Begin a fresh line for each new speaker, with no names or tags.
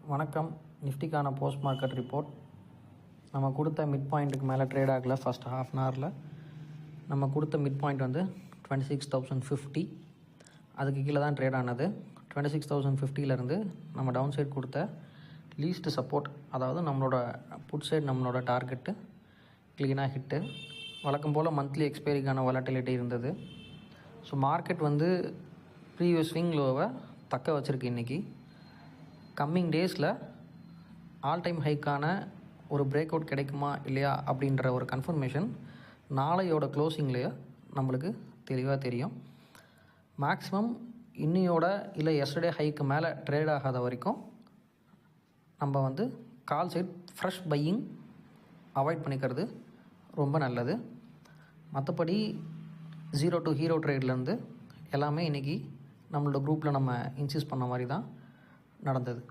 வணக்கம். நிஃப்டிக்கான post market report. நம்ம கொடுத்த மிட் பாயிண்ட்டுக்கு மேலே ட்ரேட் ஆகலை. ஃபஸ்ட் ஹாஃப் அன் ஹவரில் நம்ம கொடுத்த மிட் பாயிண்ட் வந்து 26,050. அதுக்கு கீழே தான் ட்ரேட் ஆனது. 26,050லேருந்து நம்ம டவுன் சைட் கொடுத்த லீஸ்ட் சப்போர்ட், அதாவது நம்மளோட புட் சைட் நம்மளோட டார்கெட்டு க்ளீனாக ஹிட்டு. வழக்கம் போல் மந்த்லி எக்ஸ்பைரிக்கான வாலட்டிலிட்டி இருந்தது. ஸோ மார்க்கெட் வந்து ப்ரீவியஸ் ஸ்விங் லோவை தக்க வச்சுருக்கு. இன்றைக்கி கம்மிங் டேஸில் ஆல் டைம் ஹைக்கான ஒரு பிரேக் அவுட் கிடைக்குமா இல்லையா அப்படின்ற ஒரு கன்ஃபர்மேஷன் நாளையோட க்ளோசிங்லேயே நம்மளுக்கு தெளிவாக தெரியும். மேக்ஸிமம் இன்னையோட இல்லை எஸ்டர்டே ஹைக்கு மேலே ட்ரேட் ஆகாத வரைக்கும் நம்ம வந்து கால் சைட் ஃப்ரெஷ் பையிங் அவாய்ட் பண்ணிக்கிறது ரொம்ப நல்லது. மற்றபடி 0 to ஹீரோ ட்ரேட்லேருந்து எல்லாமே இன்றைக்கி நம்மளோட குரூப்பில் நம்ம இன்சிஸ்ட் பண்ண மாதிரி தான் நடந்தது.